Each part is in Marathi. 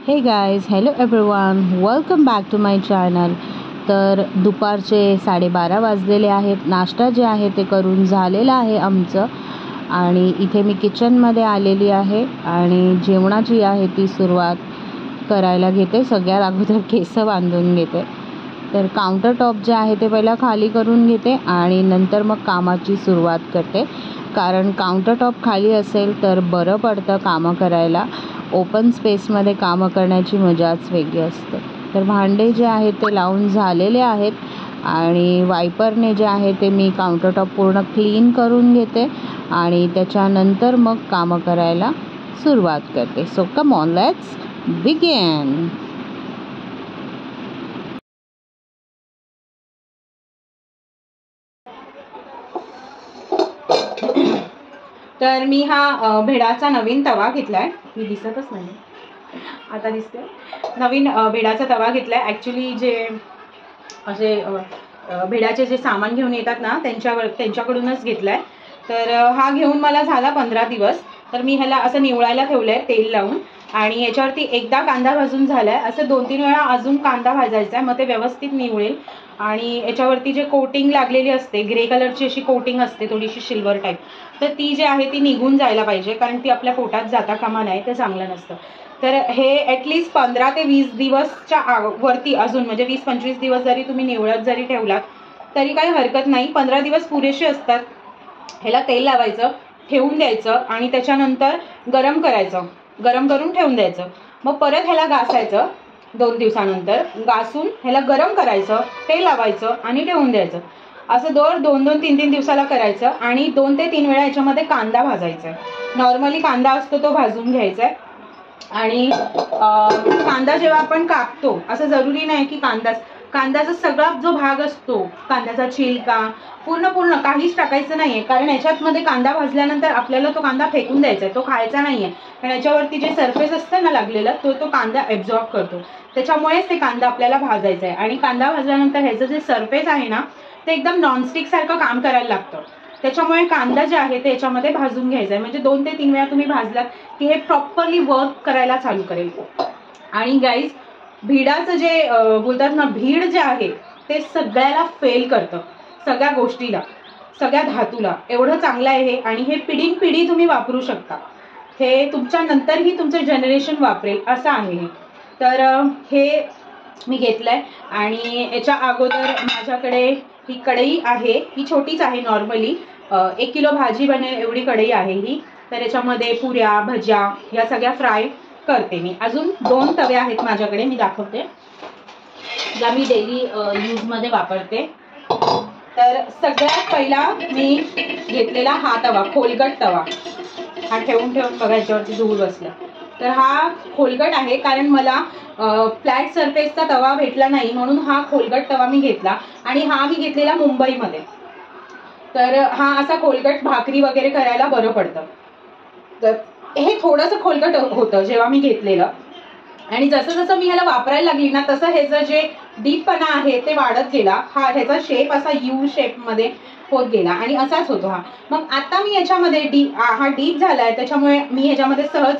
हे guys, hello everyone, welcome back to my channel. तर दुपारचे 12:30 वाजलेले आहेत. नाश्ता जे आहे ते करून झालेला आहे आमचं आणि इथे मी किचनमध्ये आलेली आहे आणि जेवणाची आहे ती सुरुवात करायला घेते. सगळ्यात अगोदर केस बांधून घेते. तर काउंटर टॉप जे आहे ते पहिला खाली करून घेते आणि नंतर मग कामाची सुरुवात करते. कारण काउंटर टॉप खाली असेल तर बरं पडतं कामं करायला. ओपन स्पेसमध्ये कामं करण्याची मजाच वेगळी असते. तर भांडे जे आहेत ते लावून झालेले आहेत आणि वायपरने जे आहे ते मी काउंटर टॉप पूर्ण क्लीन करून घेते आणि त्याच्यानंतर मग कामं करायला सुरुवात करते. So come on, let's begin. तर मी हा भेडाचा नवीन तवा घेतलाय. मी दिसतच नाही, आता दिसते. नवीन भेडाचा तवा घेतलाय. ॲक्च्युली जे असे भेडाचे जे सामान घेऊन येतात ना त्यांच्याकडूनच घेतलाय. तर हा घेऊन मला झाला 15 दिवस. तर मी ह्याला असं निवळायला ठेवलंय तेल लावून आणि याच्यावरती एकदा कांदा भाजून झालाय. असं 2-3 वेळा अजून कांदा भाजायचा आहे, मग ते व्यवस्थित निवळेल. आणि याच्यावरती जे कोटिंग लागलेली असते, ग्रे कलरची अशी कोटिंग असते थोडीशी सिल्वर टाईप, तर ती जी आहे ती निघून जायला पाहिजे, कारण ती आपल्या पोटात जाता कामा नये, ते चांगलं नसतं. तर हे ॲटलिस्ट 15 ते 20 दिवसच्या वरती अजून म्हणजे 20-25 दिवस जरी तुम्ही निवळत जरी ठेवलात तरी काही हरकत नाही. 15 दिवस पुरेसे असतात. ह्याला तेल लावायचं, ठेवून द्यायचं आणि त्याच्यानंतर गरम करायचं, गरम करून ठेवून द्यायचं. मग परत ह्याला घासायचं 2 दिवसानंतर, घासून ह्याला गरम करायचं, तेल लावायचं आणि ठेवून द्यायचं. असं 2-3 दिवसाला करायचं आणि 2 ते 3 वेळा याच्यामध्ये कांदा भाजायचा आहे. नॉर्मली कांदा असतो तो भाजून घ्यायचा आहे. आणि कांदा जेव्हा आपण कापतो, असं जरुरी नाही की कांद्याचा सगळा जो भाग असतो, कांद्याचा छिलका पूर्ण काहीच टाकायचं नाहीये, कारण याच्यामध्ये कांदा भाजल्यानंतर आपल्याला तो कांदा फेकून द्यायचा आहे, तो खायचा नाहीये. कारण याच्यावरती जे सरफेस असतं ना लागलेलं, तो कांदा ॲब्झॉर्ब करतो. त्याच्यामुळेच ते कांदा आपल्याला भाजायचा आहे. आणि कांदा भाजल्यानंतर ह्याचं जे सरफेस आहे ना, ते एकदम नॉनस्टिक सारखं काम करायला लागतं. त्याच्यामुळे कांदा जे आहे ते याच्यामध्ये भाजून घ्यायचा आहे. म्हणजे 2 ते 3 वेळा तुम्ही भाजलात की हे प्रॉपरली वर्क करायला चालू करेल. आणि गाईज, भिडाचं जे बोलतात ना, भीड जे आहे ते सगळ्याला फेल करतं, सगळ्या गोष्टीला, सगळ्या धातूला. एवढं चांगलं आहे हे. आणि हे पिढी तुम्ही वापरू शकता. हे तुमच्या नंतरही तुमचं जनरेशन वापरेल असं आहे हे. तर हे मी घेतलंय. आणि याच्या अगोदर माझ्याकडे ही कढई आहे. ही छोटीच आहे, नॉर्मली 1 किलो भाजी बनेल एवढी कढई आहे ही. तर याच्यामध्ये पुऱ्या, भज्या या सगळ्या फ्राय करते मी. अजून 2 तवे आहेत माझ्याकडे, मी दाखवते, ज्या मी डेली यूजमध्ये वापरते. तर सगळ्यात पहिला मी घेतलेला हा तवा, खोलगट तवा. हा ठेवून बघा याच्यावरती धूळ बसला. तर हा खोलगट आहे, कारण मला फ्लॅट सरफेसचा तवा भेटला नाही, म्हणून हा खोलगट तवा मी घेतला. आणि हा मी घेतलेला मुंबईमध्ये. तर हा असा खोलगट भाकरी वगैरे करायला बरं पडतं. तर हे थोडंसं खोलगट होतं जेव्हा मी घेतलेलं. आणि जसं मी ह्याला वापरायला लागली ना, तसं ह्याचं जे डीपपणा आहे ते वाढत गेला. ह्याचा शेप असा यू शेपमध्ये होत गेला आणि असाच होतो हा. मग आता मी याच्यामध्ये हा डीप झालाय, त्याच्यामुळे मी ह्याच्यामध्ये सहज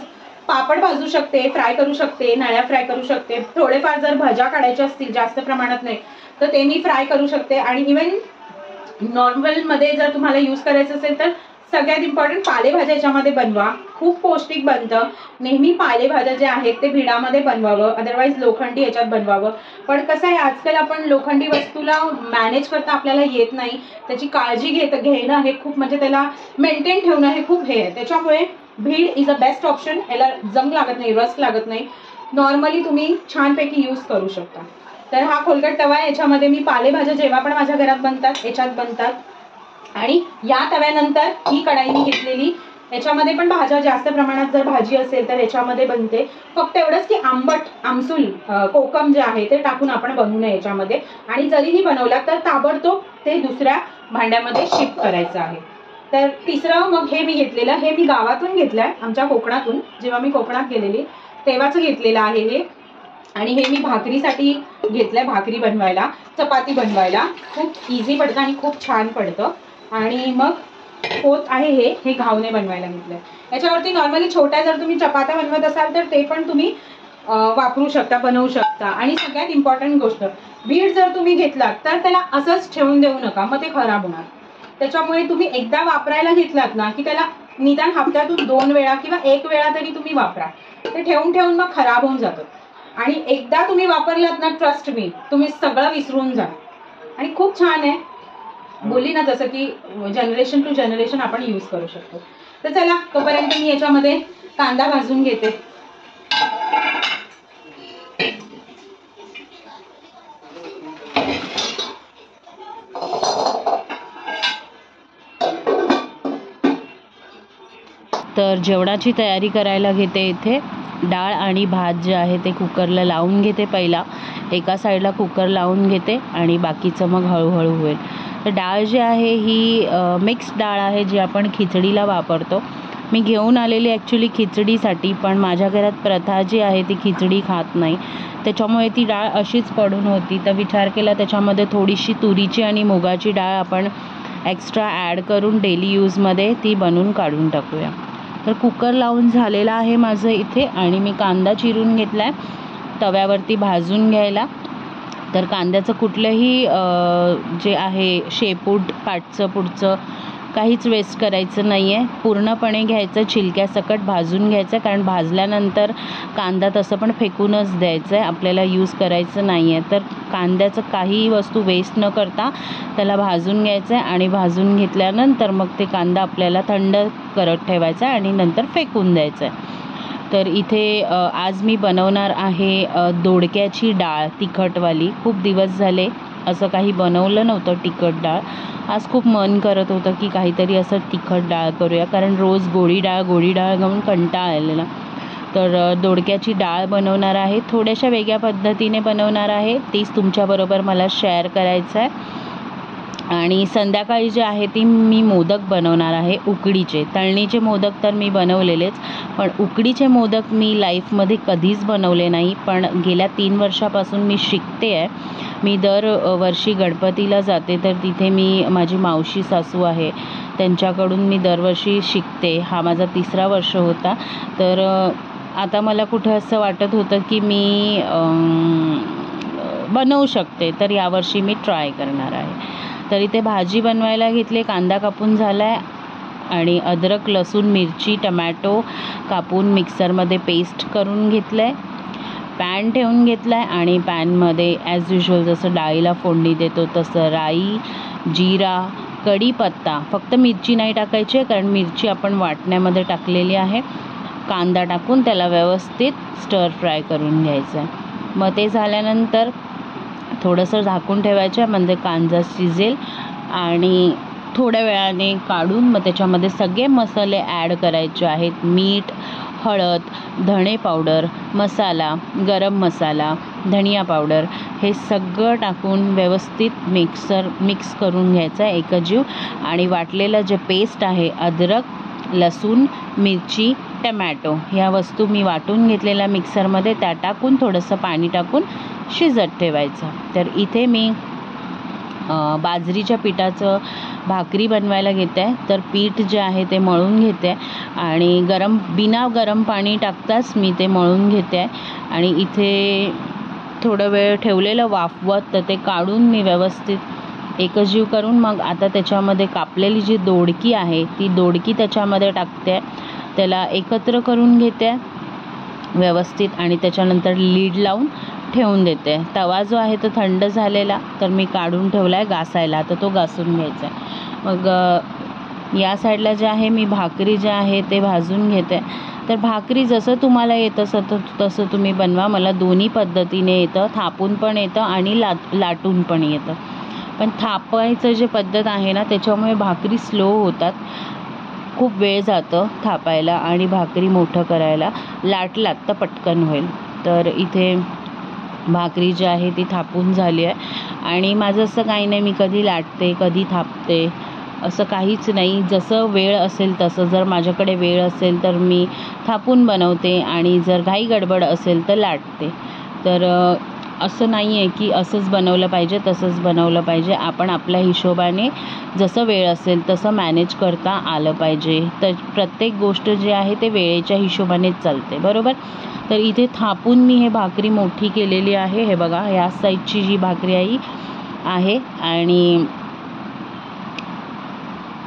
पापड भाजू शकते, फ्राय करू शकते, नळ्या फ्राय करू शकते. थोडेफार जर भज्या काढायच्या असतील, जास्त प्रमाणात नाही, तर ते मी फ्राय करू शकते. आणि इव्हन नॉर्मलमध्ये जर तुम्हाला यूज करायचं असेल तर सगळ्यात इम्पॉर्टंट पालेभाज्या याच्यामध्ये बनवा. खूप पौष्टिक बनतं. नेहमी पालेभाज्या जे आहेत ते भिडामध्ये बनवावं, अदरवाईज लोखंडी याच्यात बनवावं. पण कसं आहे, आजकाल आपण लोखंडी वस्तूला मॅनेज करता आपल्याला येत नाही. त्याची काळजी घेणं हे खूप, म्हणजे त्याला मेंटेन ठेवणं हे खूप हे आहे. त्याच्यामुळे भीड इज अ बेस्ट ऑप्शन. याला जंग लागत नाही, रस्ट लागत नाही. नॉर्मली तुम्ही छानपैकी यूज करू शकता. तर हा खोलगट तवा आहे. याच्यामध्ये मी पालेभाज्या जेव्हा पण माझ्या घरात बनतात याच्यात बनतात. आणि या तव्यानंतर ही कढाई मी घेतलेली, याच्यामध्ये पण भाज्या जास्त प्रमाणात जर भाजी असेल तर याच्यामध्ये बनते. फक्त एवढंच की आमसूल कोकम जे आहे ते टाकून आपण बनवू नये याच्यामध्ये. आणि जरीही बनवला तर ताबडतोब ते दुसऱ्या भांड्यामध्ये शिफ्ट करायचं आहे. तर तिसरं मग हे मी घेतलेलं, हे मी गावातून घेतलंय, आमच्या कोकणातून. जेव्हा मी कोकणात गेलेली तेव्हाच घेतलेलं आहे हे. आणि हे मी भाकरीसाठी घेतलंय, भाकरी बनवायला, चपाती बनवायला खूप इझी पडतं आणि खूप छान पडतं. आणि मग होत आहे हे घावणे बनवायला घेतलंय. याच्यावरती नॉर्मली छोट्या जर तुम्ही चपात्या बनवत असाल तर ते पण तुम्ही वापरू शकता, बनवू शकता. आणि सगळ्यात इम्पॉर्टंट गोष्ट, बीट जर तुम्ही घेतलात तर त्याला असंच ठेवून देऊ नका, मग ते खराब होणार. त्याच्यामुळे तुम्ही एकदा वापरायला घेतलात ना की त्याला निदान हप्त्यातून 2 वेळा किंवा 1 वेळा तरी तुम्ही वापरा. ते ठेवून ठेवून मग खराब होऊन जातं. आणि एकदा तुम्ही वापरलात ना, ट्रस्ट मी, तुम्ही सगळं विसरून जा. आणि खूप छान आहे, बोलली ना जसं की जनरेशन टू जनरेशन आपण यूज करू शकतो. तर चला, तोपर्यंत मी याच्यामध्ये कांदा भाजून घेते. तर जेवणाची तयारी करायला घेते. इथे डाळ आणि भात जे आहे ते कुकरला लावून घेते. पहिला एका साईडला कुकर लावून घेते आणि बाकीचं मग हळूहळू होईल. तर डाळ जी आहे ही मिक्स डाळ आहे, जी आपण खिचडीला वापरतो. मी घेऊन आलेली ॲक्च्युली खिचडीसाठी, पण माझ्या घरात प्रथा जी आहे ती खिचडी खात नाही, त्याच्यामुळे ती डाळ अशीच पडून होती. तर विचार केला त्याच्यामध्ये थोडीशी तुरीची आणि मुगाची डाळ आपण एक्स्ट्रा ॲड करून डेली यूजमध्ये ती बनवून काढून टाकूया. तर कुकर लावून झालेला आहे माझं इथे. आणि मी कांदा चिरून घेतला आहे तव्यावरती भाजून घ्यायला. तर कांद्याचं कुठलंही जे आहे शेपूट पाटचं पुढचं काहीच वेस्ट करायचं नाही आहे. पूर्णपणे घ्यायचं, छिलक्यासकट भाजून घ्यायचं, कारण भाजल्यानंतर कांदा तसं पण फेकूनच द्यायचं आहे, आपल्याला यूज करायचं नाही आहे. तर कांद्याचं काही वस्तू वेस्ट न करता त्याला भाजून घ्यायचं आहे. आणि भाजून घेतल्यानंतर मग ते कांदा आपल्याला थंड करत ठेवायचा आहे आणि नंतर फेकून द्यायचं आहे. तर इथे आज मी बनवणार आहे दोडक्याची डाळ, तिखटवाली. खूप दिवस झाले असं काही बनवलं नव्हतं तिखट डाळ. आज खूप मन करत होतं की काहीतरी असं तिखट डाळ करूया, कारण रोज गोडी डाळ घेऊन कंटाळा आलेला. तर दोडक्याची डाळ बनवणार आहे, थोड्याशा वेगळ्या पद्धतीने बनवणार आहे, तीच तुमच्याबरोबर मला शेअर करायचं आहे. आणि संध्याकाळी जे आहे ती मी मोदक बनवणार आहे, उकडीचे. तळणीचे मोदक तर मी बनवलेलेच, पण उकडीचे मोदक मी लाईफमध्ये कधीच बनवले नाही. पण गेल्या 3 वर्षापासून मी शिकते आहे. मी दरवर्षी गणपतीला जाते, तर तिथे मी माझी मावशी सासू आहे त्यांच्याकडून मी दरवर्षी शिकते. हा माझा 3रा वर्ष होता. तर आता मला कुठं असं वाटत होतं की मी बनवू शकते, तर यावर्षी मी ट्राय करणार आहे. तर इथे भाजी बनवायला घेतली. कांदा कापून झाला आहे आणि अद्रक, लसूण, मिरची, टमॅटो कापून मिक्सरमध्ये पेस्ट करून घेतलं आहे. पॅन ठेवून घेतला आहे आणि पॅनमध्ये ॲज युजल जसं डाळीला फोडणी देतो तसं राई, जिरा, कढीपत्ता, फक्त मिरची नाही टाकायची आहे कारण मिरची आपण वाटण्यामध्ये टाकलेली आहे. कांदा टाकून त्याला व्यवस्थित स्टर फ्राय करून घ्यायचं आहे. मग ते झाल्यानंतर थोडंसं झाकून ठेवायचं, म्हणजे कांदा शिजेल. आणि थोड्या वेळाने काढून मग त्याच्यामध्ये सगळे मसाले ॲड करायचे आहेत. मीठ, हळद, धणे पावडर, मसाला, गरम मसाला, धनिया पावडर, हे सगळं टाकून व्यवस्थित मिक्स करून घ्यायचं आहे एकजीव. आणि वाटलेलं जे पेस्ट आहे अद्रक, लसूण, मिरची, टमॅटो, ह्या वस्तू मी वाटून घेतलेल्या मिक्सरमध्ये त्या टाकून थोडंसं पाणी टाकून शिजत ठेवायचं. तर इथे मी बाजरीच्या पिठाचं भाकरी बनवायला घेते आहे. तर पीठ जे आहे ते मळून घेते आणि बिना गरम पाणी टाकताच मी ते मळून घेते आहे. आणि इथे थोडं वेळ ठेवलेलं वाफवत, तर ते काढून मी व्यवस्थित एकजीव करून मग आता त्याच्यामध्ये कापलेली जी दोडकी आहे ती दोडकी त्याच्यामध्ये टाकते, त्याला एकत्र करून घेते व्यवस्थित आणि त्याच्यानंतर लीड लावून ठेवून देते. तवा जो आहे तो थंड झालेला तर मी काढून ठेवला आहे घासायला, तर तो घासून घ्यायचा आहे. मग या साईडला जे आहे मी भाकरी जे आहे ते भाजून घेते. तर भाकरी जसं तुम्हाला येतं तसं तुम्ही बनवा. मला दोन्ही पद्धतीने येतं, थापून पण येतं आणि लाटून पण येतं. पण थापायचं जे पद्धत आहे ना त्याच्यामुळे भाकरी स्लो होतात, खूप वेळ जातं थापायला आणि भाकरी मोठं करायला. लाटलात तर पटकन होईल. तर इथे भाकरी जी आहे ती थापून झाली आहे. आणि माझं असं काही नाही मी कधी लाटते कधी थापते असं काहीच नाही, जसं वेळ असेल तसं. जर माझ्याकडे वेळ असेल तर मी थापून बनवते आणि जर घाई गडबड असेल तर लाटते. तर असं नाही आहे की असंच बनवलं पाहिजे तसंच बनवलं पाहिजे. आपण आपल्या हिशोबाने जसं वेळ असेल तसं मॅनेज करता आलं पाहिजे. तर प्रत्येक गोष्ट जी आहे ते वेळेच्या हिशोबानेच चालते, बरोबर. तर इथे थापून मी हे भाकरी मोठी केलेली आहे. हे बघा, ह्या साईडची जी भाकरी आहे आणि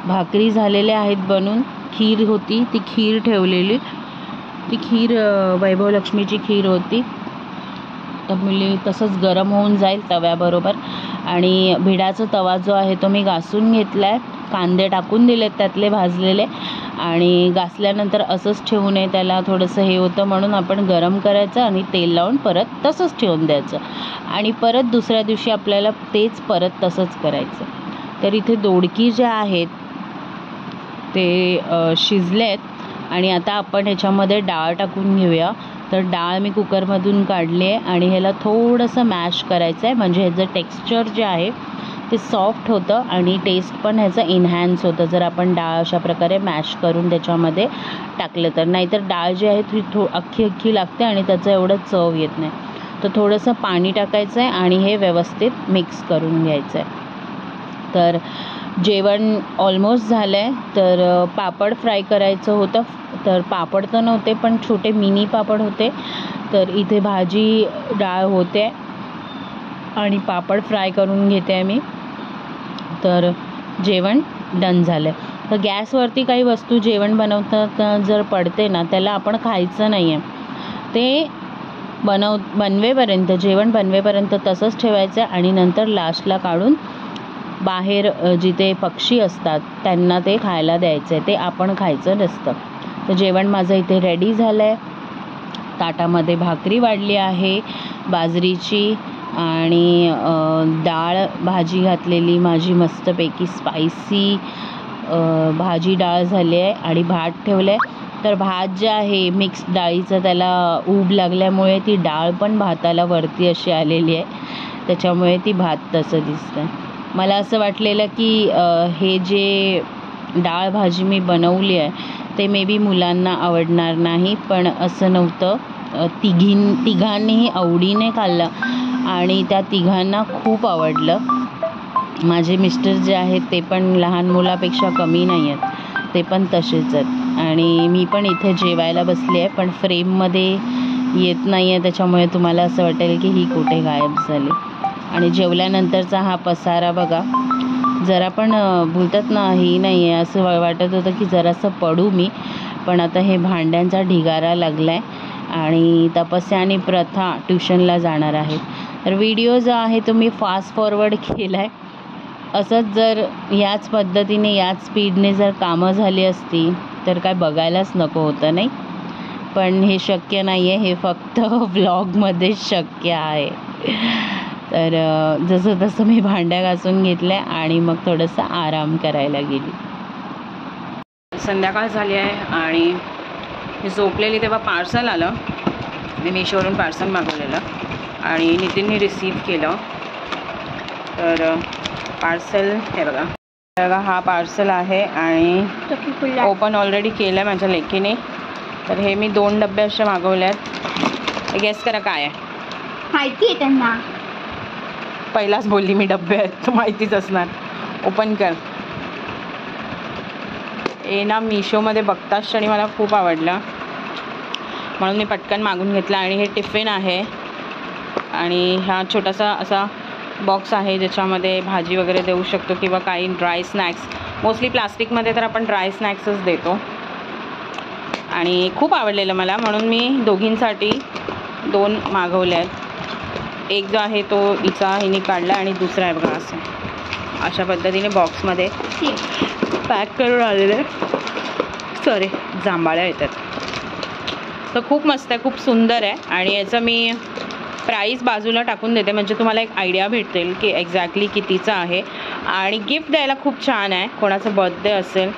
भाकरी झालेल्या आहेत बनून. खीर होती, ती खीर ठेवलेली. ती खीर वैभवलक्ष्मीची खीर होती. तर मुली तसंच गरम होऊन जाईल तव्याबरोबर. आणि भिडाचा तवा जो आहे तो मी घासून घेतला आहे. कांदे टाकून दिलेत त्यातले भाजलेले. आणि घासल्यानंतर असंच ठेवू नये, त्याला थोडंसं हे होतं, म्हणून आपण गरम करायचं आणि तेल लावून परत तसंच ठेवून द्यायचं. आणि परत दुसऱ्या दिवशी आपल्याला तेच परत तसंच करायचं. तर इथे दोडकी ज्या आहेत ते शिजलेत. आणि आता आपण ह्याच्यामध्ये डाळ टाकून घेऊया. तर डाळ मी कुकरमधून काढली आहे आणि ह्याला थोडंसं मॅश करायचं आहे, म्हणजे ह्याचं टेक्स्चर जे आहे ते सॉफ्ट होतं आणि टेस्ट पण ह्याचं इन्हॅन्स होतं जर आपण डाळ अशा प्रकारे मॅश करून त्याच्यामध्ये टाकलं तर. नाहीतर डाळ जी आहे ती अख्खी लागते आणि त्याचं एवढं चव येत नाही. तर थोडंसं पाणी टाकायचं आहे आणि हे व्यवस्थित मिक्स करून घ्यायचं आहे. तर जेवण ऑलमोस्ट झालं आहे. तर पापड फ्राय करायचं होतं. तर पापड तर नव्हते पण छोटे मिनी पापड होते. तर इथे भाजी डाळ होते आणि पापड फ्राय करून घेते आहे मी. तर जेवण डन झालं आहे. तर गॅसवरती काही वस्तू जेवण बनवतात जर पडते ना, त्याला आपण खायचं नाही आहे. ते बनवेपर्यंत, जेवण बनवेपर्यंत तसंच ठेवायचं आणि नंतर लास्टला काढून बाहेर जिथे पक्षी असतात त्यांना ते खायला द्यायचं आहे. ते आपण खायचं नसतं. तर जेवण माझं इथे रेडी झालं आहे. ताटामध्ये भाकरी वाढली आहे बाजरीची आणि डाळ भाजी घातलेली माझी मस्तपैकी स्पायसी भाजी डाळ झाली आहे आणि भात ठेवलं आहे. तर भात जे आहे मिक्स डाळीचं, त्याला ऊब लागल्यामुळे ती डाळ पण भाताला वरती अशी आलेली आहे. त्याच्यामुळे ती भात तसं दिसतं. मला असं वाटलेलं की हे जे डाळ भाजी मी बनवली आहे ते मे बी मुलांना आवडणार नाही, पण असं नव्हतं. तिघांनीही आवडीने खाल्लं आणि त्या तिघांना खूप आवडलं. माझे मिस्टर जे आहेत ते पण लहान मुलापेक्षा कमी नाही आहेत, ते पण तसेच आहेत. आणि मी पण इथे जेवायला बसली आहे पण फ्रेममध्ये येत नाही आहे, त्याच्यामुळे तुम्हाला असं वाटेल की ही कुठे गायब झाली. आणि जेवल्यानंतरचा हा पसारा बघा. जरा पण बोलतात ना ही नाही आहे, असं वाटत होतं की जरासं पडू मी, पण आता हे भांड्यांचा ढिगारा लागला आहे. आणि तपस्या आणि प्रथा ट्युशनला जाणार आहेत. तर व्हिडिओ जो आहे तो मी फास्ट फॉरवर्ड केला आहे. असंच जर याच पद्धतीने याच स्पीडने जर कामं झाली असती तर काय बघायलाच नको होतं, नाही. पण हे शक्य नाही आहे, हे फक्त व्लॉगमध्येच शक्य आहे. तर जसं तसं मी भांड्या घासून घेतल्या आणि मग थोडंसं आराम करायला गेली. संध्याकाळ झाली आहे आणि मी झोपलेली तेव्हा पार्सल आलं. मी मीशोवरून पार्सल मागवलेलं आणि नितीनने रिसीव्ह केलं. तर पार्सल हे बघा, हा पार्सल आहे आणि ओपन ऑलरेडी केलं आहे माझ्या लेकीने. तर हे मी 2 डब्बे असे मागवले आहेत. गेस करा काय आहे. माहिती आहे त्यांना. पहिलाच बोलली मी डब्बे आहेत तर माहितीच असणार. ओपन कर. हे ना मीशोमध्ये बघताच क्षणी मला खूप आवडलं म्हणून मी पटकन मागून घेतला. आणि हे टिफिन आहे आणि हा छोटासा असा बॉक्स आहे ज्याच्यामध्ये भाजी वगैरे देऊ शकतो किंवा काही ड्राय स्नॅक्स. मोस्टली प्लास्टिकमध्ये तर आपण ड्राय स्नॅक्सच देतो. आणि खूप आवडलेलं मला म्हणून मी दोघींसाठी 2 मागवले आहेत. एक जो आहे तो हिने काढला आणि दुसरा आहे बघा असं अशा पद्धतीने बॉक्समध्ये पॅक करून आलेले. सॉरी जांभळ्या येतात. तर खूप मस्त आहे, खूप सुंदर आहे. आणि याचं मी प्राईस बाजूला टाकून देते म्हणजे तुम्हाला एक आयडिया भेटेल की एक्झॅक्टली कितीचं आहे. आणि गिफ्ट द्यायला खूप छान आहे. कोणाचा बर्थडे असेल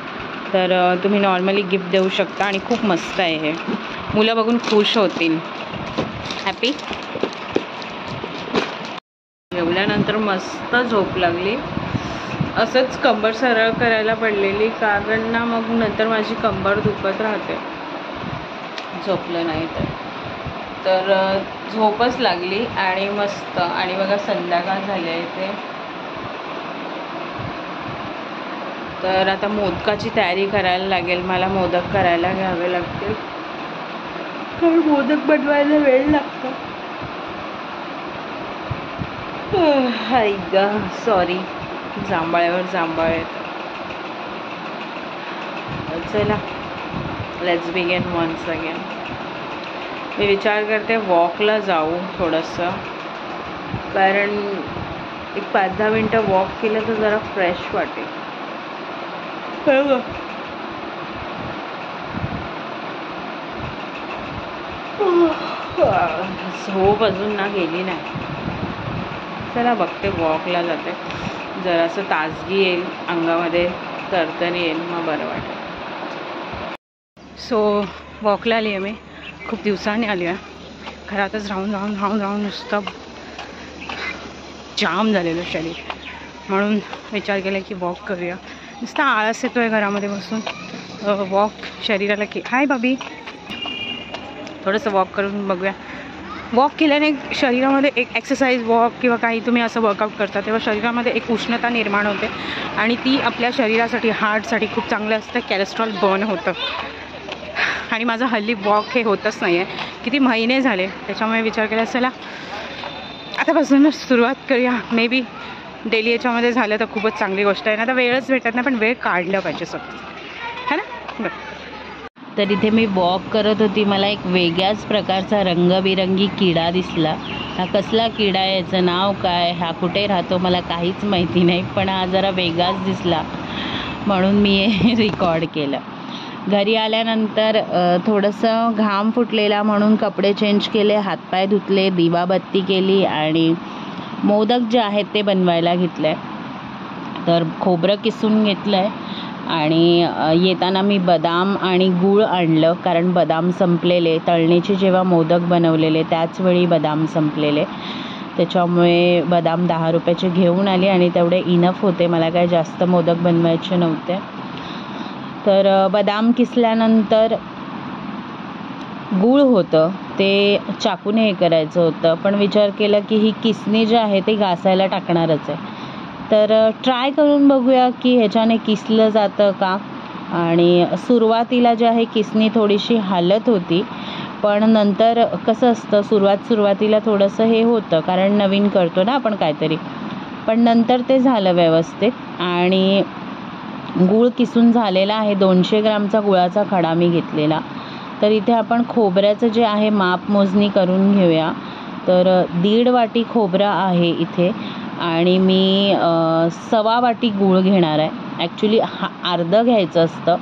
तर तुम्ही नॉर्मली गिफ्ट देऊ शकता. आणि खूप मस्त आहे हे, मुलं बघून खुश होतील. हॅपी. जेवल्यानंतर मस्त झोप लागली. असंच कंबर सरळ करायला पडलेली कारण ना मग नंतर माझी कंबर दुखत राहते झोपलं नाही तर. तर झोपच लागली आणि मस्त. आणि बघा संध्याकाळ झाली आहे इथे. तर आता मोदकाची तयारी करायला लागेल. मला मोदक करायला घ्यावे लागतील, कारण मोदक बनवायला वेळ लागतो. हाय ग, सॉरी, जांभळ्यावर जांभळ येतं. चला, लेट्स बिगिन वन्स अगेन. मी विचार करते वॉकला जाऊ थोडंसं, कारण एक 5-10 मिनटं वॉक केलं तर जरा फ्रेश वाटेल. झोप अजून ना गेली नाही. चला बघते, वॉकला जाते, जरासं ताजगी येईल अंगामध्ये, तरतरी येईल, मग बरं वाटेल. सो वॉकला आली आहे मी, खूप दिवसांनी आली आहे. घरातच राहून नुसतं जाम झालेलं शरीर, म्हणून विचार केला की वॉक करूया. नुसता आळस येतो आहे घरामध्ये बसून. वॉक शरीराला हाय बाबी, थोडंसं वॉक करून बघूया. वॉक केल्याने शरीरामध्ये एक एक्सरसाइज, वॉक किंवा काही तुम्ही असं वर्कआउट करता तेव्हा शरीरामध्ये एक उष्णता निर्माण होते आणि ती आपल्या शरीरासाठी, हार्टसाठी खूप चांगलं असतं. कॅलेस्ट्रॉल बर्न होतं. आणि माझं हल्ली वॉक हे होतच नाही आहे, किती महिने झाले. त्याच्यामुळे विचार केला चला आतापासूनच सुरुवात करूया. मे बी डेली याच्यामध्ये झालं तर खूपच चांगली गोष्ट आहे ना. आता वेळच भेटत नाही, पण वेळ काढला पाहिजे स्वतः, है ना. बरं, तर इथे मी वॉक करत होती. मला एक वेगळ्याच प्रकारचा रंगबिरंगी किडा दिसला. हा कसला किडा आहे, याचं नाव काय, हा कुठे राहतो, मला काहीच माहिती नाही, पण हा जरा वेगळाच दिसला म्हणून मी हे रेकॉर्ड केलं. घरी आल्यानंतर थोडंसं घाम फुटलेला म्हणून कपडे चेंज केले, हातपाय धुतले, दिवाबत्ती केली आणि मोदक जे आहेत ते बनवायला घेतले. तर खोबरं किसून घेतलं आहे आणि येताना मी बदाम आणि गूळ आणलं, कारण बदाम संपलेले. तळणीचे जेव्हा मोदक बनवलेले त्याचवेळी बदाम संपलेले, त्याच्यामुळे बदाम 10 रुपयाचे घेऊन आली आणि तेवढे इनफ होते. मला काय जास्त मोदक बनवायचे नव्हते. तर बदाम किसल्यानंतर गूळ होतं ते चाकूने हे करायचं होतं, पण विचार केला की ही किसणी जी आहे ते घासायला टाकणारच आहे, तर ट्राय करून बघूया की ह्याच्याने किसलं जातं का. आणि सुरुवातीला जे आहे किसणी थोडीशी हालत होती, पण नंतर कसं असतं सुरुवातीला थोडंसं हे होतं, कारण नवीन करतो ना आपण काहीतरी, पण नंतर ते झालं व्यवस्थित. आणि गूळ किसून झालेला आहे. 200 ग्रामचा गुळाचा खडा मी घेतलेला. तर इथे आपण खोबऱ्याचं जे आहे मापमोजणी करून घेऊया. तर 1.5 वाटी खोबरं आहे इथे आणि मी 1.25 वाटी गूळ घेणार आहे. ॲक्च्युली अर्धं घ्यायचं असतं,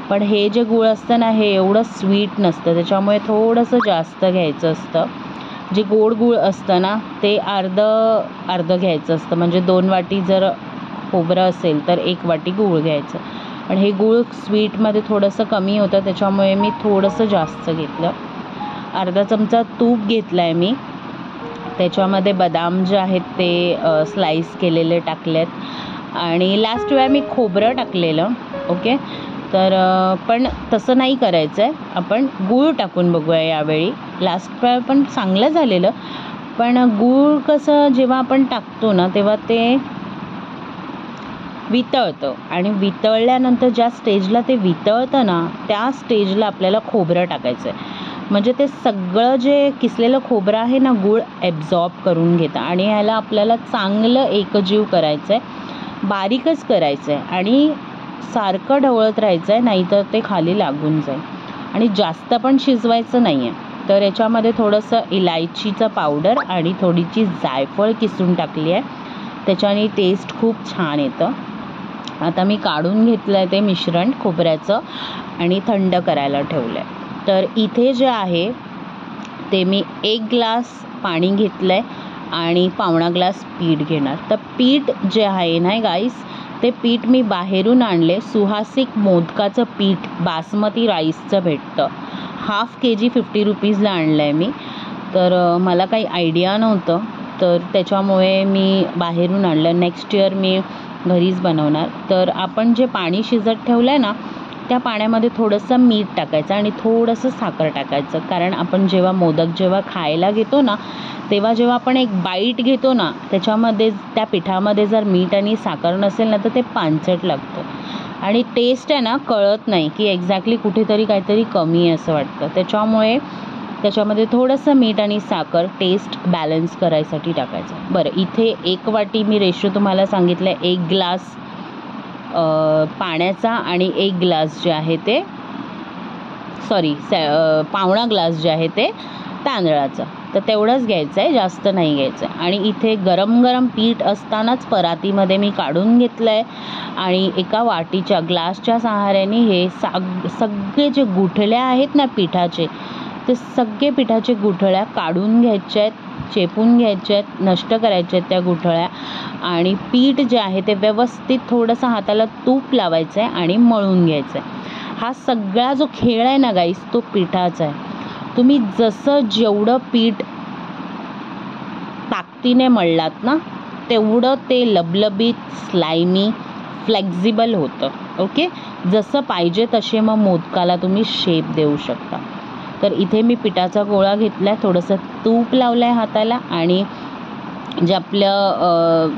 पण हे जे गूळ असतं ना हे एवढं स्वीट नसतं, त्याच्यामुळे थोडंसं जास्त घ्यायचं असतं. जे गोड गूळ असतं ना ते अर्धं घ्यायचं असतं, म्हणजे 2 वाटी जर खोबरं असेल तर 1 वाटी गूळ घ्यायचं. पण हे गूळ स्वीटमध्ये थोडंसं कमी होतं, त्याच्यामुळे मी थोडंसं जास्त घेतलं. अर्धा चमचा तूप घेतलं आहे मी. त्याच्यामध्ये बदाम जे आहेत ते स्लाईस केलेले टाकलेत आणि लास्ट वेळा मी खोबरं टाकलेलं. ओके, तर पण तसं नाही करायचं आहे, आपण गूळ टाकून बघूया यावेळी. लास्ट वेळा पण चांगलं झालेलं, पण गूळ कसं जेव्हा आपण टाकतो ना तेव्हा ते वितळतं आणि वितळल्यानंतर ज्या स्टेजला ते वितळतं ना त्या स्टेजला आपल्याला खोबरं टाकायचं आहे. म्हणजे ते सगळं जे किसलेलं खोबरं आहे ना गूळ ॲब्झॉर्ब करून घेतं आणि ह्याला आपल्याला चांगलं एकजीव करायचं आहे, बारीकच करायचं आहे आणि सारखं ढवळत राहायचं आहे, नाहीतर ते खाली लागून जाईल. आणि जास्त पण शिजवायचं नाही आहे. तर याच्यामध्ये थोडंसं इलायचीचं पावडर आणि थोडीशी जायफळ किसून टाकली आहे, त्याच्याने टेस्ट खूप छान येतं. आता मी काढून घेतलं आहे ते मिश्रण खोबऱ्याचं आणि थंड करायला ठेवलं आहे. तर इथे जे आहे ते मी 1 ग्लास पाणी घेतलं आहे आणि 1.25 ग्लास पीठ घेणार. तर पीठ जे आहे ना गाईस, ते पीठ मी बाहेरून आणले. सुहासिक मोदकाचं पीठ बासमती राईसचं भेटतं. 1/2 kg 50 रुपीजला आणलं आहे मी. तर मला काही आयडिया नव्हतं, तर त्याच्यामुळे मी बाहेरून आणलं. नेक्स्ट इयर मी घरीच बनवणार. तर आपण जे पाणी शिजत ठेवलं आहे ना त्या पाण्यामध्ये थोडंसं मीठ टाकायचं आणि थोडंसं साखर टाकायचं. कारण आपण जेव्हा खायला घेतो ना, तेव्हा जेव्हा आपण एक बाईट घेतो ना, त्याच्यामध्ये त्या पिठामध्ये जर मीठ आणि साखर नसेल ना, तर ते पांचट लागतं आणि टेस्ट आहे ना कळत नाही, की एक्झॅक्टली कुठेतरी काहीतरी कमी आहे असं वाटतं. त्याच्यामुळे त्याच्यामध्ये थोडंसं मीठ आणि साखर टेस्ट बॅलन्स करायसाठी टाकायचं. बरं, इथे 1 वाटी मी रेशो तुम्हाला सांगितलं आहे, 1 ग्लास पाण्याचा आणि 1 ग्लास जे आहे ते पावणा ग्लास जे आहे ते तांदळाचं. तर तेवढंच घ्यायचं आहे, जास्त नाही घ्यायचं आहे. आणि इथे गरम गरम पीठ असतानाच परातीमध्ये मी काढून घेतलं आहे आणि एका वाटीच्या ग्लासच्या सहाऱ्याने हे सगळे जे गुठळ्या आहेत ना पिठाचे, ते सगळे पिठाचे गुठळ्या काढून घ्यायच्या आहेत, चेपून घ्यायच्या आहेत, नष्ट करायच्या आहेत त्या गुठळ्या. आणि पीठ जे आहे ते व्यवस्थित थोडंसं हाताला तूप लावायचं आहे आणि मळून घ्यायचं आहे. हा सगळा जो खेळ आहे ना गाईस, तो पिठाचा आहे. तुम्ही जेवढं पीठ ताकदीने मळलात ना, तेवढं ते लबलबीत, स्लायमी, फ्लेक्झिबल होतं. ओके, जसं पाहिजे तसे मग मोदकाला तुम्ही शेप देऊ शकता. तर इथे मी पिठाचा गोळा घेतला आहे, थोडंसं तूप लावलं आहे हाताला आणि जे आपलं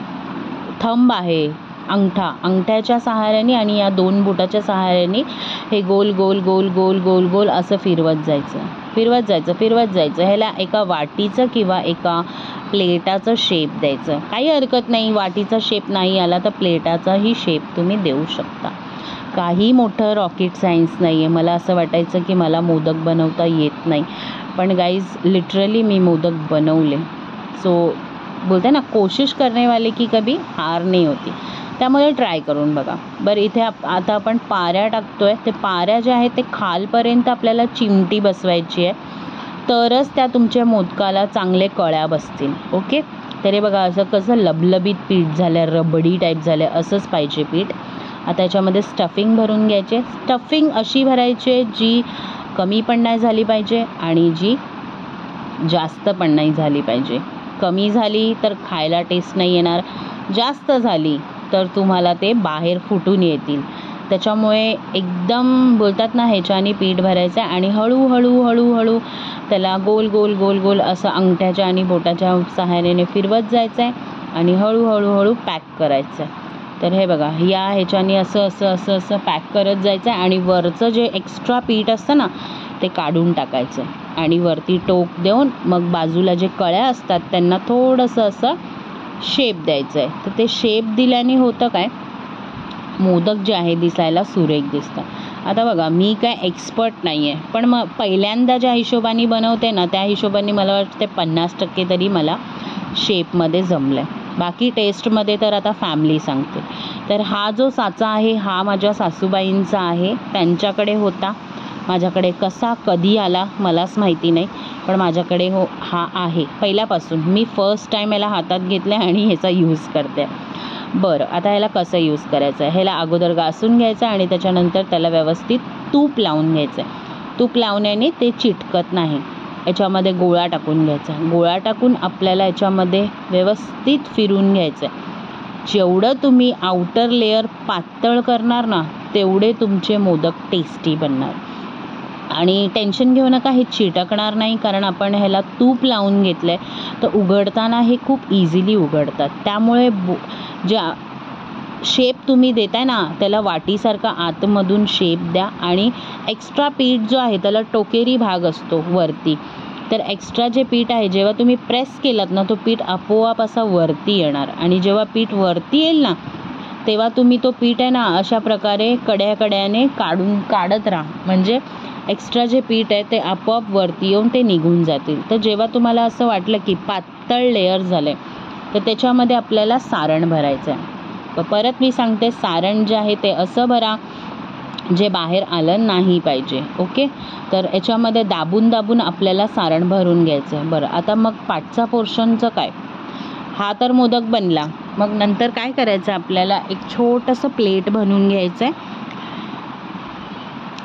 थंब आहे, अंगठ्याच्या सहाऱ्याने आणि या 2 बोटाच्या सहाऱ्याने हे गोल गोल गोल गोल गोल गोल असं फिरवत जायचं. ह्याला एका वाटीचं किंवा एका प्लेटाचं शेप द्यायचं. काही हरकत नाही, वाटीचा शेप नाही आला तर प्लेटाचाही शेप तुम्ही देऊ शकता. काही मोठं रॉकेट सायन्स नाही आहे. मला असं वाटायचं की मला मोदक बनवता येत नाही, पण गाईज लिटरली मी मोदक बनवले. सो बोलते ना, कोशिश करने वाले की कभी हार नहीं होती. त्यामुळे ट्राय करून बघा. बरं, इथे आता आपण पाऱ्या टाकतोय. ते पाऱ्या ज्या आहेत ते खालपर्यंत आपल्याला चिमटी बसवायची आहे, तरच त्या तुमच्या मोदकाला चांगले कळ्या बसतील. ओके, तर हे बघा असं कसं लबलबीत पीठ झालं, रबडी टाईप झालं, असंच पाहिजे पीठ. आता याच्यामध्ये स्टफिंग भरून घ्यायचे. स्टफिंग अशी भरायची जी कमी पण नाही झाली पाहिजे आणि जी जास्त पण नाही झाली पाहिजे. कमी झाली तर खायला टेस्ट नाही येणार, जास्त झाली तर तुम्हाला ते बाहेर फुटून येतील. त्याच्यामुळे एकदम बोलतात ना, ह्याच्याने पीठ भरायचं आहे आणि हळूहळू त्याला गोल गोल गोल गोल असं अंगठ्याच्या आणि बोटाच्या सहाय्याने फिरवत जायचं आहे आणि हळूहळू पॅक करायचं आहे. तर हे बघा, या ह्याच्याने असं पॅक करत जायचं आहे आणि वरचं जे एक्स्ट्रा पीठ असतं ना, ते काढून टाकायचं आणि वरती टोक देऊन मग बाजूला जे कळ्या असतात त्यांना थोडंसं असं शेप द्यायचं आहे. तर ते शेप दिल्याने होतं काय, मोदक जे आहे दिसायला सुरेख दिसतं. आता बघा, मी काय एक्सपर्ट नाही आहे, पण मग पहिल्यांदा ज्या हिशोबाने बनवते ना, त्या हिशोबाने मला वाटते 50% तरी मला शेपमध्ये जमलं आहे. बाकी टेस्टमध्ये तर आता फॅमिली सांगते. तर हा जो साचा आहे हा माझ्या सासूबाईंचा आहे, त्यांच्याकडे होता. माझ्याकडे कधी आला मलाच माहिती नाही, पण माझ्याकडे हा आहे पहिल्यापासून. मी फर्स्ट टाईम याला हातात घेतलं आहे आणि ह्याचा यूज करते. बरं, आता ह्याला कसं यूज करायचं आहे, ह्याला अगोदर घासून घ्यायचं आणि त्याच्यानंतर त्याला व्यवस्थित तूप लावून घ्यायचं आहे. तूप लावण्याने ते चिटकत नाही. याच्यामध्ये गोळा टाकून घ्यायचा. गोळा टाकून आपल्याला याच्यामध्ये व्यवस्थित फिरून घ्यायचं आहे. जेवढं तुम्ही आउटर लेअर पातळ करणार ना, तेवढे तुमचे मोदक टेस्टी बनणार. आणि टेन्शन घेऊ नका, हे चिटकणार नाही, कारण आपण ह्याला तूप लावून घेतलं आहे. तर उघडताना हे खूप इझिली उघडतात. त्यामुळे ज्या शेप तुम्ही देताय ना, त्याला वाटीसारखा आतमधून शेप द्या आणि एक्स्ट्रा पीठ जो आहे त्याला टोकेरी भाग असतो वरती. तर एक्स्ट्रा जे पीठ आहे, जेव्हा तुम्ही प्रेस केलात ना, तो पीठ आपोआप असा वरती येणार आणि जेव्हा पीठ वरती येईल ना, तेव्हा तुम्ही तो पीठ आहे ना अशा प्रकारे कड्याने काढत राहा. म्हणजे एक्स्ट्रा जे पीठ आहे ते आपोआप वरती येऊन ते निघून जातील. तर जेव्हा तुम्हाला असं वाटलं की पातळ लेअर झालं आहे, तर त्याच्यामध्ये आपल्याला सारण भरायचं आहे. परत मी सांगते, सारण जे आहे ते असं भरा जे बाहेर आलं नाही पाहिजे. ओके, तर याच्यामध्ये दाबून आपल्याला सारण भरून घ्यायचं आहे. बरं, आता मग पाठचा पोर्शनचं काय, हा तर मोदक बनला. मग नंतर काय करायचं, आपल्याला एक छोटंसं प्लेट बनवून घ्यायचं आहे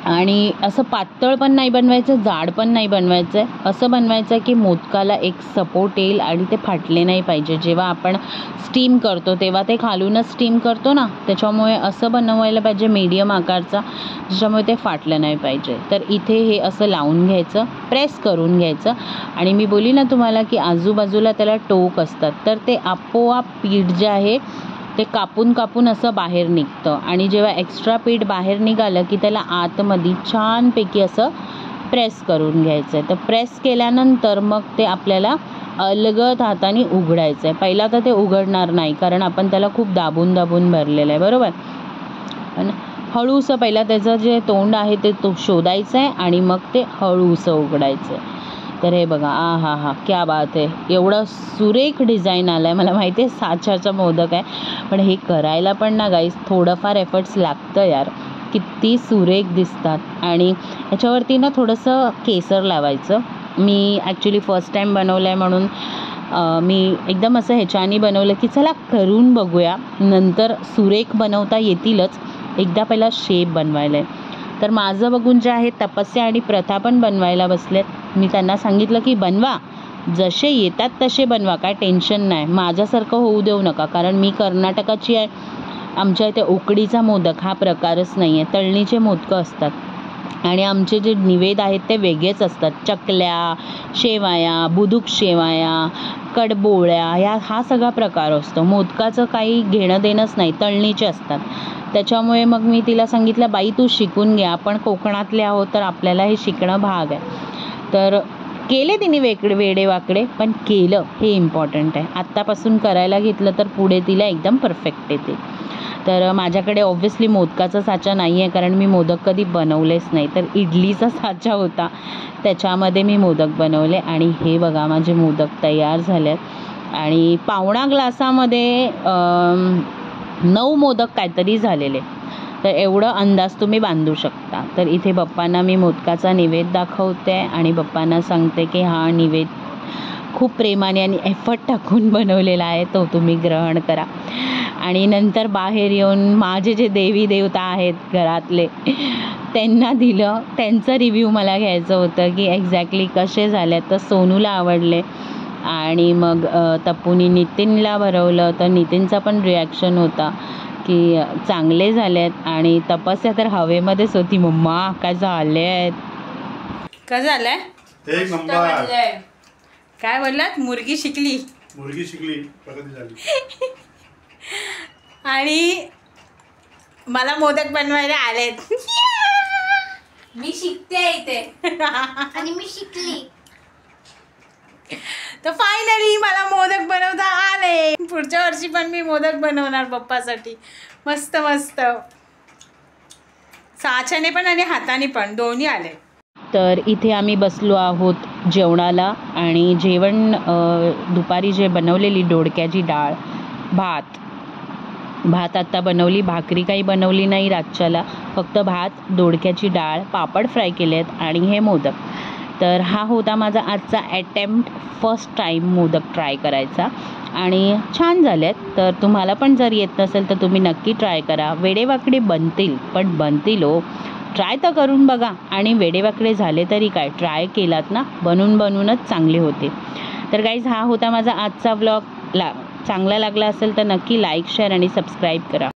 आणि असं पातळ पण नाही बनवायचं, जाड पण नाही बनवायचं आहे. असं बनवायचं आहे की मोदकाला एक सपोर्ट येईल आणि ते फाटले नाही पाहिजे. जेव्हा आपण स्टीम करतो तेव्हा ते खालूनच स्टीम करतो ना, त्याच्यामुळे असं बनवायला पाहिजे मीडियम आकारचा, ज्याच्यामुळे ते फाटलं नाही पाहिजे. तर इथे हे असं लावून घ्यायचं, प्रेस करून घ्यायचं. आणि मी बोलली ना तुम्हाला की आजूबाजूला त्याला टोक असतात, तर ते आपोआप पीठ जे आहे ते कापून कापून असं बाहेर निघतं. आणि जेव्हा एक्स्ट्रा पीठ बाहेर निघालं की त्याला आतमध्ये छानपैकी असं प्रेस करून घ्यायचं आहे. तर प्रेस केल्यानंतर मग ते आपल्याला अलगद हाताने उघडायचं आहे. पहिला तर ते उघडणार नाही, कारण आपण त्याला खूप दाबून दाबून भरलेलं आहे, बरोबर. पण हळूसं पहिला त्याचं जे तोंड आहे ते शोधायचं आहे आणि मग ते हळूसं उघडायचं आहे. तर हे बघा, हा हा क्या बात आहे. एवढं सुरेख डिझाईन आलं आहे. मला माहिती आहे साच्याचा मोदक आहे, पण हे करायला पण ना गाईस थोडंफार एफर्ट्स लागतं यार. किती सुरेख दिसतात. आणि ह्याच्यावरती ना थोडंसं केसर लावायचं. मी ॲक्च्युली फर्स्ट टाईम बनवलं आहे म्हणून मी एकदम असं ह्याच्याने बनवलं की चला करून बघूया, नंतर सुरेख बनवता येतीलच. एकदा पहिला शेप बनवायला आहे. तर माझं बघून जे आहे तपस्या आणि प्रथा पण बनवायला बसलेत. मी त्यांना सांगितलं की बनवा, जसे येतात तसे बनवा, काय टेन्शन नाही, माझ्यासारखं होऊ देऊ नका. कारण मी कर्नाटकाची आहे. आमच्या इथे उकडीचा मोदक हा प्रकारच नाही आहे, तळणीचे मोदकं असतात. आणि आमचे जे निवेद आहेत ते वेगळेच असतात. चकल्या, शेवाया, बुदुक शेवाया, कडबोळ्या, हा सगळा प्रकार असतो. मोदकाचं काही घेणं देणंच नाही, तळणीचे असतात. त्याच्यामुळे मग मी तिला सांगितलं, बाई तू शिकून घ्या, आपण कोकणातले आहोत तर आपल्याला हे शिकणं भाग आहे. तर केले तिने वेडेवाकडे, पण केलं हे इम्पॉर्टंट आहे. आत्तापासून करायला घेतलं तर पुढे तिला एकदम परफेक्ट येते. तर माझ्याकडे ऑब्व्हियसली मोदकाचा साचा नाही आहे, कारण मी मोदक कधी बनवलेच नाही. तर इडलीचा साचा होता, त्याच्यामध्ये मी मोदक बनवले. आणि हे बघा माझे मोदक तयार झाले आहेत. आणि पावणा ग्लासामध्ये 9 मोदक काहीतरी झालेले. तर एवढं अंदाज तुम्ही बांधू शकता. तर इथे बाप्पांना मी मोदकाचा निवेद दाखवते आणि बाप्पांना सांगते की हा निवेद खूप प्रेमाने आणि एफर्ट टाकून बनवलेला आहे, तो तुम्ही ग्रहण करा. आणि नंतर बाहेर येऊन माझे जे देवी देवता आहेत घरातले त्यांना दिलं, त्यांचं रिव्ह्यू मला घ्यायचं होतं की एक्झॅक्टली कसे झाले. तर सोनूला आवडले. आणि मग तप्पूनी नितीनला भरवलं, तर नितीनचा पण रिॲक्शन होता की चांगले झाले आहेत. आणि तपस्या तर हवेमध्येच होती, मम्मा काय झाले आहेत. काय झालंय? एक नंबर. काय बोललात? मुलगी शिकली प्रगती झाली. आणि मला मोदक बनवायला आलेत. मी शिकते इथे आणि मी शिकली. तर फायनली मला मोदक बनवता आले. पुढच्या वर्षी पण मी मोदक बनवणार पप्पासाठी. मस्त मस्त साच्याने पण आणि हाताने पण दोन्ही आले. तर इथे आम्ही बसलो आहोत जेवणाला. आणि जेवण दुपारी जे बनवलेली दोडक्याची डाळ, भात आत्ता बनवली, भाकरी काही बनवली नाही रातच्याला, फक्त भात, दोडक्याची डाळ, पापड फ्राय केले आहेत आणि हे मोदक. तर हा होता माझा आजचा attempt, first time modak try करायचा. आणि छान झाले आहेत. तर तुम्हाला पण जर येत नसेल तर तुम्ही नक्की ट्राय करा. वेडेवाकडे बनतील, पण बनतील हो. ट्राय तर करून बघा. आणि वेडेवाकडे झाले तरी काय, ट्राय केलात ना, बनूनच चांगले होते. तर गाईज हा होता माझा आजचा व्लॉग. चांगला लागला असेल तर नक्की लाईक, शेअर आणि सबस्क्राईब करा.